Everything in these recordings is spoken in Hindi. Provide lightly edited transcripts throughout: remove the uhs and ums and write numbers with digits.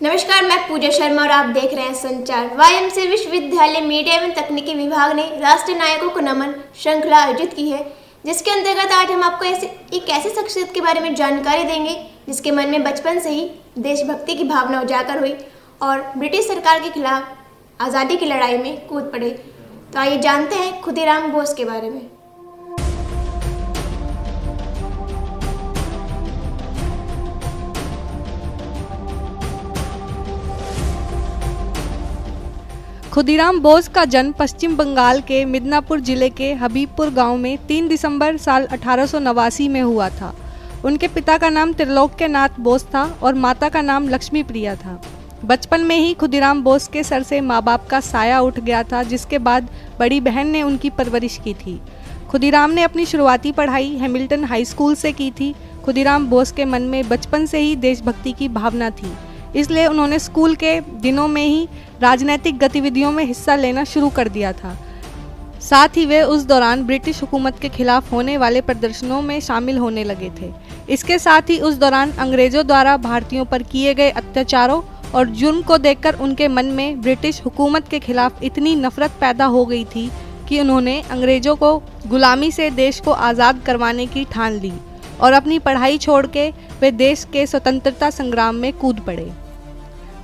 नमस्कार, मैं पूजा शर्मा और आप देख रहे हैं संचार। वाईएमसीए विश्वविद्यालय मीडिया एवं तकनीकी विभाग ने राष्ट्रीय नायकों को नमन श्रृंखला आयोजित की है, जिसके अंतर्गत आज हम आपको एक ऐसी शख्सियत के बारे में जानकारी देंगे जिसके मन में बचपन से ही देशभक्ति की भावना उजागर हुई और ब्रिटिश सरकार के खिलाफ आज़ादी की लड़ाई में कूद पड़े। तो आइए जानते हैं खुदीराम बोस के बारे में। खुदीराम बोस का जन्म पश्चिम बंगाल के मिदनापुर जिले के हबीबपुर गांव में 3 दिसंबर साल 1889 में हुआ था। उनके पिता का नाम त्रिलोक्यनाथ बोस था और माता का नाम लक्ष्मी प्रिया था। बचपन में ही खुदीराम बोस के सर से माँ बाप का साया उठ गया था, जिसके बाद बड़ी बहन ने उनकी परवरिश की थी। खुदीराम ने अपनी शुरुआती पढ़ाई हैमिल्टन हाई स्कूल से की थी। खुदीराम बोस के मन में बचपन से ही देशभक्ति की भावना थी, इसलिए उन्होंने स्कूल के दिनों में ही राजनीतिक गतिविधियों में हिस्सा लेना शुरू कर दिया था। साथ ही वे उस दौरान ब्रिटिश हुकूमत के खिलाफ होने वाले प्रदर्शनों में शामिल होने लगे थे। इसके साथ ही उस दौरान अंग्रेजों द्वारा भारतीयों पर किए गए अत्याचारों और जुर्म को देखकर उनके मन में ब्रिटिश हुकूमत के खिलाफ इतनी नफरत पैदा हो गई थी कि उन्होंने अंग्रेजों को गुलामी से देश को आज़ाद करवाने की ठान ली और अपनी पढ़ाई छोड़ के वे देश के स्वतंत्रता संग्राम में कूद पड़े।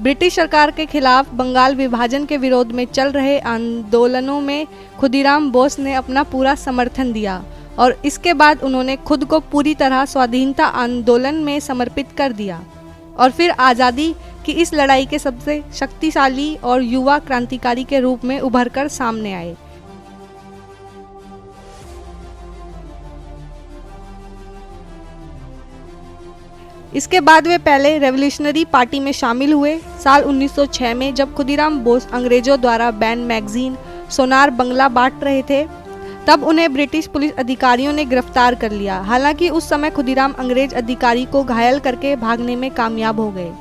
ब्रिटिश सरकार के खिलाफ बंगाल विभाजन के विरोध में चल रहे आंदोलनों में खुदीराम बोस ने अपना पूरा समर्थन दिया और इसके बाद उन्होंने खुद को पूरी तरह स्वाधीनता आंदोलन में समर्पित कर दिया और फिर आज़ादी की इस लड़ाई के सबसे शक्तिशाली और युवा क्रांतिकारी के रूप में उभरकर सामने आए। इसके बाद वे पहले रेवोल्यूशनरी पार्टी में शामिल हुए। साल 1906 में जब खुदीराम बोस अंग्रेजों द्वारा बैन मैगजीन सोनार बंगला बांट रहे थे, तब उन्हें ब्रिटिश पुलिस अधिकारियों ने गिरफ्तार कर लिया। हालांकि उस समय खुदीराम अंग्रेज अधिकारी को घायल करके भागने में कामयाब हो गए।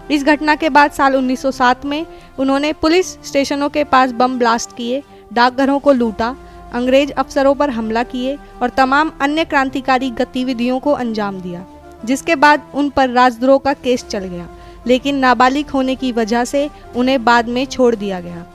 इस घटना के बाद साल 1907 में उन्होंने पुलिस स्टेशनों के पास बम ब्लास्ट किए, डाकघरों को लूटा, अंग्रेज अफसरों पर हमला किए और तमाम अन्य क्रांतिकारी गतिविधियों को अंजाम दिया, जिसके बाद उन पर राजद्रोह का केस चल गया, लेकिन नाबालिग होने की वजह से उन्हें बाद में छोड़ दिया गया।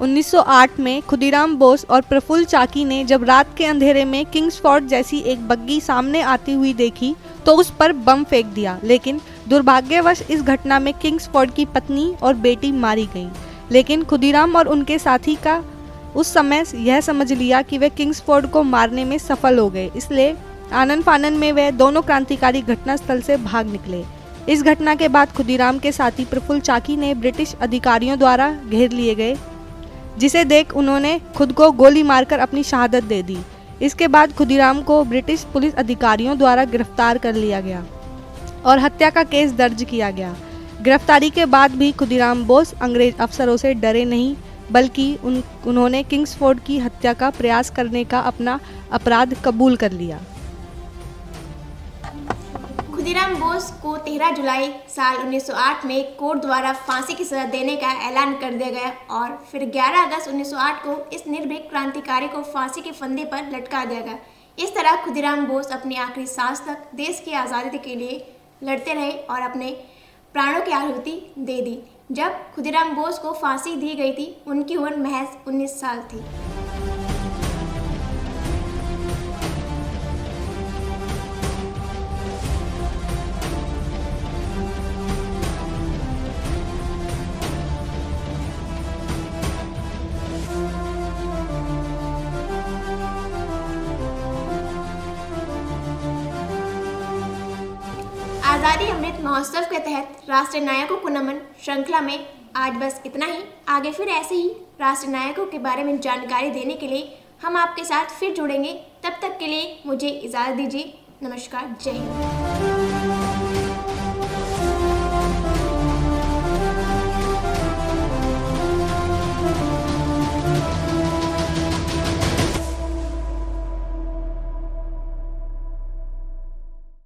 1908 में खुदीराम बोस और प्रफुल्ल चाकी ने जब रात के अंधेरे में किंग्सफोर्ड जैसी एक बग्गी सामने आती हुई देखी तो उस पर बम फेंक दिया, लेकिन दुर्भाग्यवश इस घटना में किंग्सफोर्ड की पत्नी और बेटी मारी गई। लेकिन खुदीराम और उनके साथी का उस समय यह समझ लिया कि वे किंग्सफोर्ड को मारने में सफल हो गए, इसलिए आनन फानन में वे दोनों क्रांतिकारी घटनास्थल से भाग निकले। इस घटना के बाद खुदीराम के साथी प्रफुल्ल चाकी ने ब्रिटिश अधिकारियों द्वारा घेर लिए गए, जिसे देख उन्होंने खुद को गोली मारकर अपनी शहादत दे दी। इसके बाद खुदीराम को ब्रिटिश पुलिस अधिकारियों द्वारा गिरफ्तार कर लिया गया और हत्या का केस दर्ज किया गया। गिरफ्तारी के बाद भी खुदीराम बोस अंग्रेज अफसरों से डरे नहीं, बल्कि उन्होंने किंग्सफोर्ड की हत्या का प्रयास करने का अपना अपराध कबूल कर लिया। खुदीराम बोस को 13 जुलाई साल 1908 में कोर्ट द्वारा फांसी की सजा देने का ऐलान कर दिया गया और फिर 11 अगस्त 1908 को इस निर्भीक क्रांतिकारी को फांसी के फंदे पर लटका दिया गया। इस तरह खुदीराम बोस अपनी आखिरी सांस तक देश की आज़ादी के लिए लड़ते रहे और अपने प्राणों की आहुति दे दी। जब खुदीराम बोस को फांसी दी गई थी, उनकी उम्र महज 19 साल थी। आज़ादी अमृत महोत्सव के तहत राष्ट्रीय नायकों को नमन श्रृंखला में आज बस इतना ही। आगे फिर ऐसे ही राष्ट्रीय नायकों के बारे में जानकारी देने के लिए हम आपके साथ फिर जुड़ेंगे। तब तक के लिए मुझे इजाज़त दीजिए। नमस्कार, जय हिंद।